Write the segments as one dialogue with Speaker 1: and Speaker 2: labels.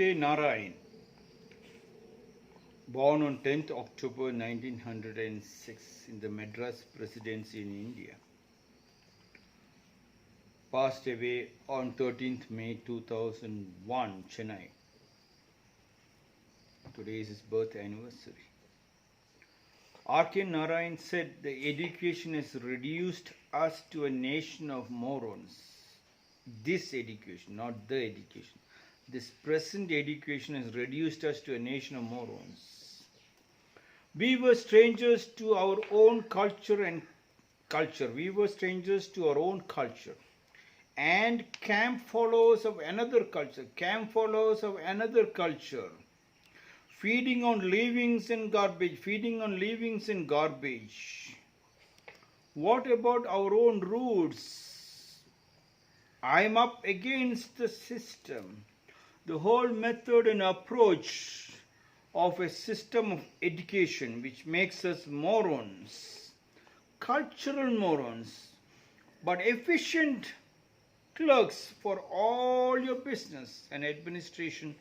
Speaker 1: R.K.Narayan, born on 10th October 1906 in the Madras Presidency in India, passed away on 13th May 2001, Chennai. Today is his birth anniversary. R.K.Narayan said the education has reduced us to a nation of morons. This education, not the education. This present education has reduced us to a nation of morons. We were strangers to our own culture and We were strangers to our own culture and camp followers of another culture. Feeding on leavings and garbage. What about our own roots? I'm up against the system. The whole method and approach of a system of education which makes us morons, cultural morons, but efficient clerks for all your business and administration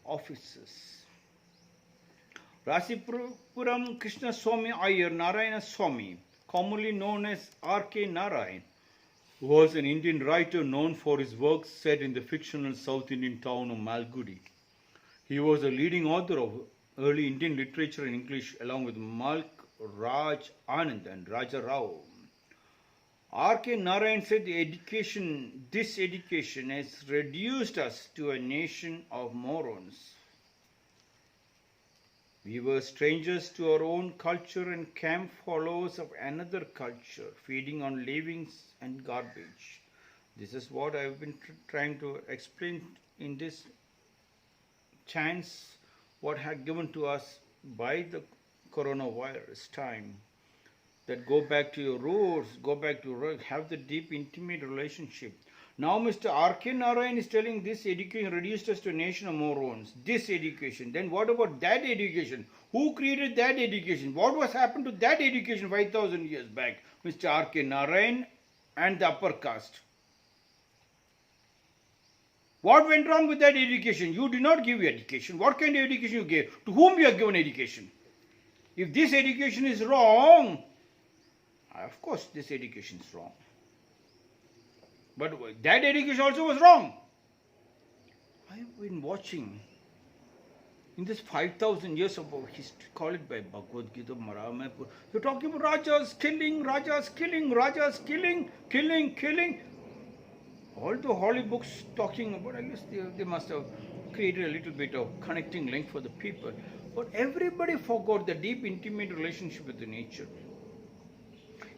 Speaker 1: offices. Rasipuram Krishna Swami Iyer Narayana Swami, commonly known as R.K. Narayan, who was an Indian writer known for his works set in the fictional South Indian town of Malgudi. He was a leading author of early Indian literature in English along with Malk Raj Anand and Raja Rao. R.K. Narayan said this education has reduced us to a nation of morons. We were strangers to our own culture and camp followers of another culture, feeding on leavings and garbage. This is what I have been trying to explain in this chance, what had given to us by the coronavirus time. That go back to your roots, have the deep, intimate relationship. Now Mr. R.K. Narayan is telling this education reduced us to a nation of morons. This education. Then what about that education? Who created that education? What was happened to that education 5,000 years back? Mr. R.K. Narayan and the upper caste. What went wrong with that education? You did not give education. What kind of education you gave? To whom you have given education? If this education is wrong, of course this education is wrong. But that education also was wrong. I have been watching in this 5,000 years of our history, call it by Bhagavad Gita, Mahamayapur. You're talking about Rajas killing. All the holy books talking about, I guess they must have created a little bit of connecting link for the people. But everybody forgot the deep, intimate relationship with the nature.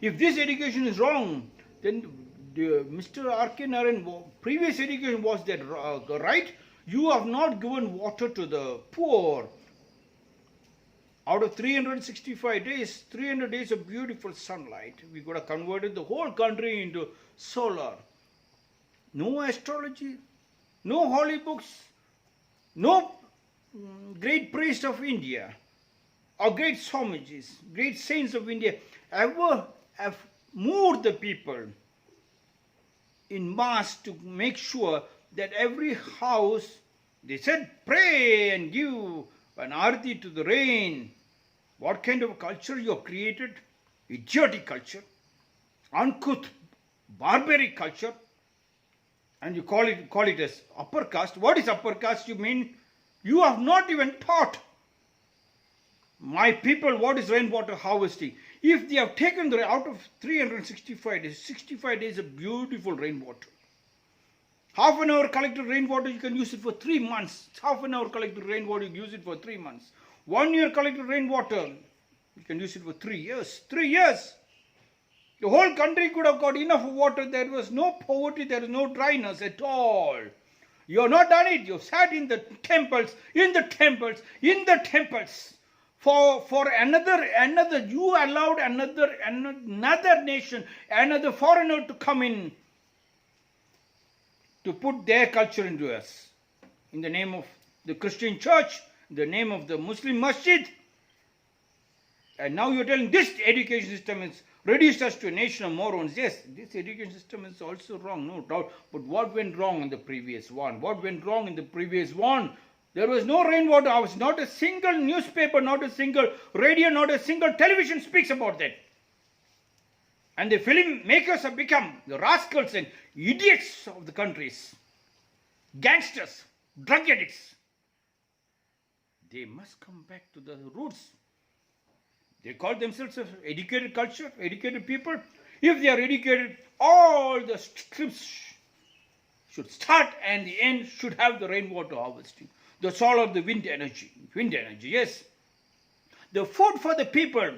Speaker 1: If this education is wrong, then Mr. R.K. Narayan, previous education was that right? You have not given water to the poor. Out of 365 days, 300 days of beautiful sunlight, we could have converted the whole country into solar. No astrology, no holy books, no great priest of India, or great Swamijis, great saints of India ever have moved the people in mass to make sure that every house, they said, pray and give an arati to the rain. What kind of culture you have created? Idiotic culture, uncouth, barbaric culture, and you call it as upper caste. What is upper caste? You mean you have not even taught my people what is rainwater harvesting. If they have taken out of 365 days, 65 days of beautiful rainwater. Half an hour collected rainwater, you can use it for 3 months. Half an hour collected rainwater, you can use it for 3 months. 1 year collected rainwater, you can use it for 3 years. 3 years! The whole country could have got enough water. There was no poverty, there was no dryness at all. You have not done it. You have sat in the temples. For another, you allowed another nation, another foreigner to come in to put their culture into us. In the name of the Christian church, in the name of the Muslim masjid. And now you're telling this education system is reduced us to a nation of morons. Yes, this education system is also wrong, no doubt. But what went wrong in the previous one? There was no rainwater harvest. Not a single newspaper, not a single radio, not a single television speaks about that. And the film makers have become the rascals and idiots of the countries. Gangsters, drug addicts. They must come back to the roots. They call themselves an educated culture, educated people. If they are educated, all the scripts should start and the end should have the rainwater harvesting. The solar, the wind energy, yes. The food for the people,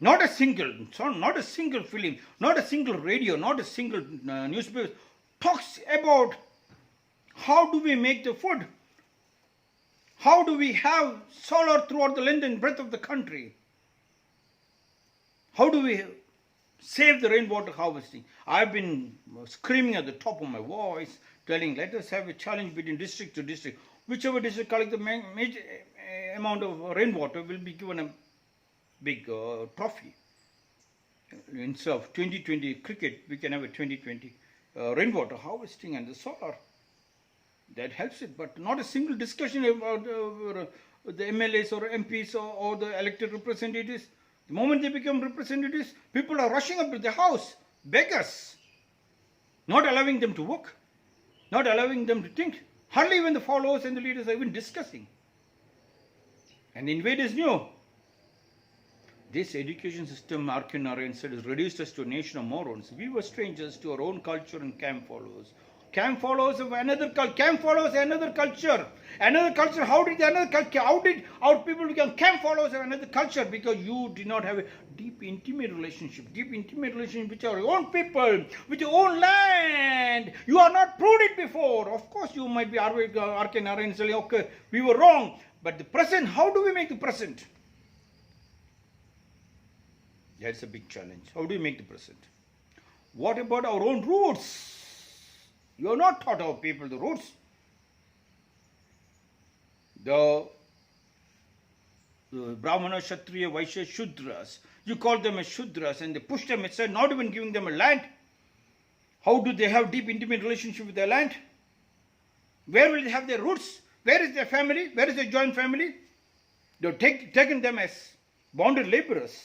Speaker 1: not a single film, not a single radio, not a single newspaper talks about how do we make the food. How do we have solar throughout the length and breadth of the country? How do we save the rainwater harvesting? I've been screaming at the top of my voice, telling, let us have a challenge between district to district. Whichever district collects the major amount of rainwater will be given a big trophy. Instead of 2020 cricket, we can have a 2020 rainwater harvesting and the solar. That helps it, but not a single discussion about the MLAs or MPs or the elected representatives. The moment they become representatives, people are rushing up to the house, beggars, not allowing them to work, not allowing them to think. Hardly even the followers and the leaders are even discussing. And the invaders knew. This education system, R.K.Narayan said, has reduced us to a nation of morons. We were strangers to our own culture and camp followers. Camp followers of another culture. Camp followers another culture. Another culture. How did our people become camp followers of another culture? Because you did not have a deep, intimate relationship. Deep, intimate relationship with your own people, with your own land. You are not proved it before. Of course, you might be R.K.Narayan saying, okay, we were wrong. But the present, how do we make the present? That's a big challenge. How do we make the present? What about our own roots? You have not taught our people the roots. The Brahmana, Kshatriya, Vaishya, Shudras. You call them as Shudras and they push them aside, not even giving them a land. How do they have deep, intimate relationship with their land? Where will they have their roots? Where is their family? Where is their joint family? They have taken them as bonded laborers.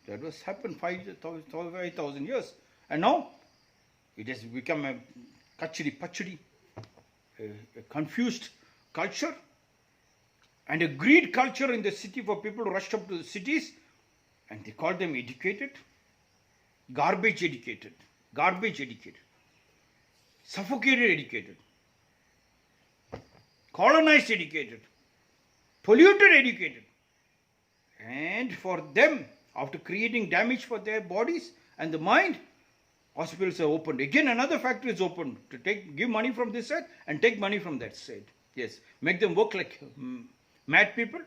Speaker 1: That was happened 5,000 years. And now it has become a kachiri-pachiri, a confused culture and a greed culture in the city for people to rush up to the cities, and they call them educated, garbage educated, suffocated educated, colonized educated, polluted educated. And for them, after creating damage for their bodies and the mind, hospitals are opened. Again, another factory is opened to give money from this side and take money from that side. Yes, make them work like mad people,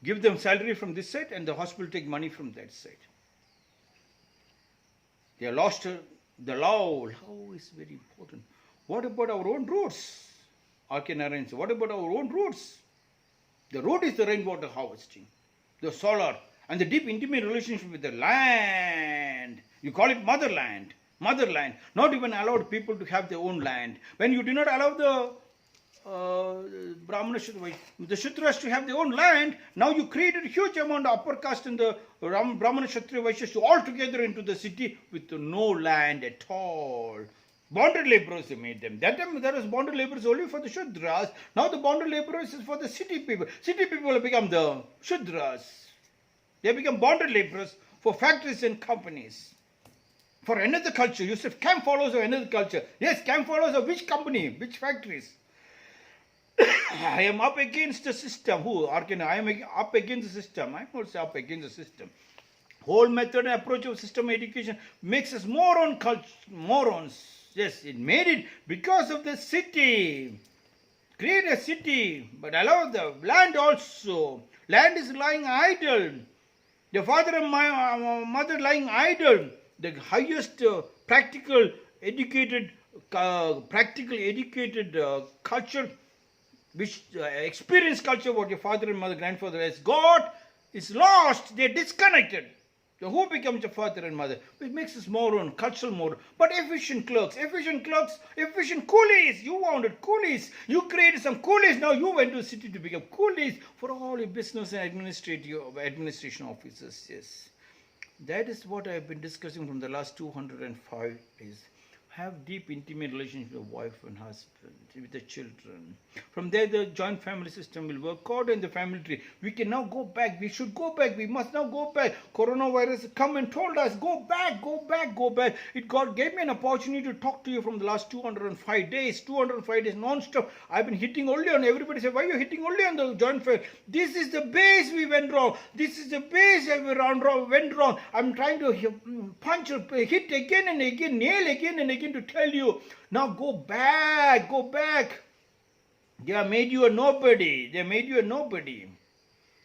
Speaker 1: give them salary from this side, and the hospital take money from that side. They are lost the law. Law is very important. What about our own roots? R.K.Narayan said, what about our own roots? The root is the rainwater harvesting, the solar, and the deep intimate relationship with the land. You call it motherland. Motherland. Not even allowed people to have their own land. When you do not allow the Brahmana, the Shudras to have their own land, now you created a huge amount of upper caste in the Brahmana, Kshatriya, Vaishyas to all together into the city with no land at all. Bonded laborers, they made them. That time there was bonded laborers only for the Shudras. Now the bonded laborers is for the city people. City people have become the Shudras. They become bonded laborers for factories and companies. For another culture, you said camp followers of another culture. Yes, camp followers of which company, which factories? I am up against the system. Who? I am up against the system. I am also up against the system. Whole method and approach of system education makes us morons. Yes, it made it because of the city. Create a city, but allow the land also. Land is lying idle. The father and mother lying idle. The highest practical educated culture, which experienced culture, what your father and mother, grandfather has got, is lost. They are disconnected. So who becomes a father and mother? Which makes us moron, cultural moron. But efficient clerks, efficient coolies. You wanted coolies. You created some coolies. Now you went to the city to become coolies for all your business and administration officers. Yes. That is what I have been discussing from the last 205 days. Have deep, intimate relationship with the wife and husband, with the children. From there, the joint family system will work out in the family tree. We can now go back. We should go back. We must now go back. Coronavirus come and told us, go back, go back, go back. It gave me an opportunity to talk to you from the last 205 days. 205 days non-stop. I've been hitting only on, everybody say, why are you hitting only on the joint family? This is the base we went wrong. This is the base we went wrong. I'm trying to hit again and again, nail again and again to tell you, now go back, go back. They have made you a nobody. They made you a nobody.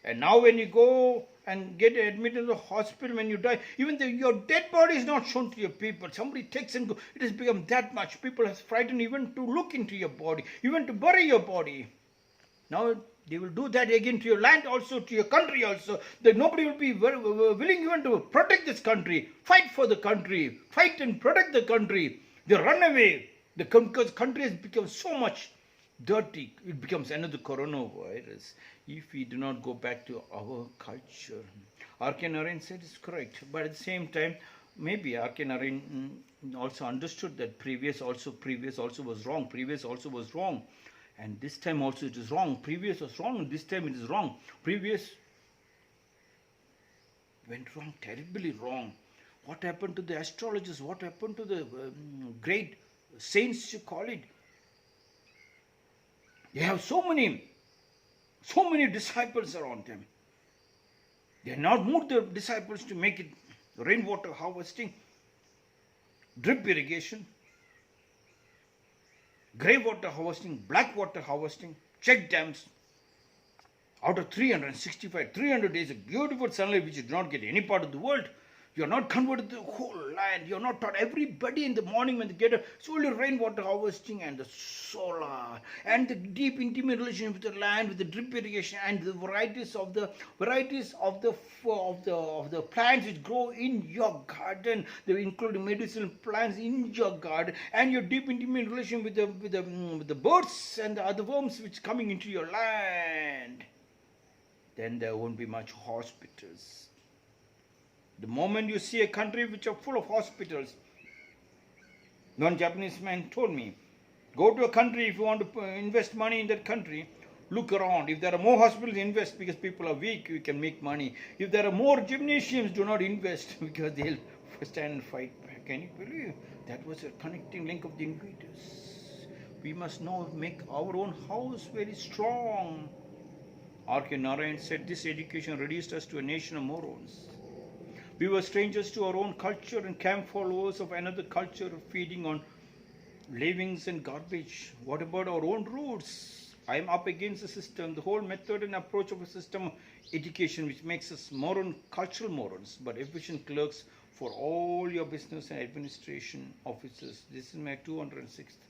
Speaker 1: And now when you go and get admitted to the hospital, when you die, even your dead body is not shown to your people. Somebody takes and go. It has become that much. People are frightened even to look into your body, even to bury your body. Now they will do that again to your land also, to your country also. That nobody will be willing even to protect this country, fight for the country, fight and protect the country. They run away. Because country has become so much dirty. It becomes another coronavirus if we do not go back to our culture. R.K.Narayan said it's correct. But at the same time, maybe R.K.Narayan also understood that previous also was wrong. Previous also was wrong. And this time also it is wrong. Previous was wrong and this time it is wrong. Previous went wrong, terribly wrong. What happened to the astrologers? What happened to the great saints, you call it? They have so many disciples around them. They have not moved the disciples to make it rainwater harvesting, drip irrigation, grey water harvesting, black water harvesting, check dams. Out of 365, 300 days of beautiful sunlight which you do not get any part of the world. You are not converted the whole land. You are not taught everybody in the morning when they get up. It's only rainwater harvesting and the solar and the deep intimate relationship with the land, with the drip irrigation and the varieties of the plants which grow in your garden. They include medicinal plants in your garden and your deep intimate relation with the birds and the other worms which coming into your land. Then there won't be much hospitals. The moment you see a country which are full of hospitals, one Japanese man told me, go to a country if you want to invest money in that country, look around. If there are more hospitals, invest because people are weak, you can make money. If there are more gymnasiums, do not invest because they'll stand and fight back. Can you believe? That was a connecting link of the invaders. We must now make our own house very strong. R.K.Narayan said this education reduced us to a nation of morons. We were strangers to our own culture and camp followers of another culture, feeding on leavings and garbage. What about our own roots? I am up against the system, the whole method and approach of a system of education which makes us moron, cultural morons, but efficient clerks for all your business and administration officers. This is my 206th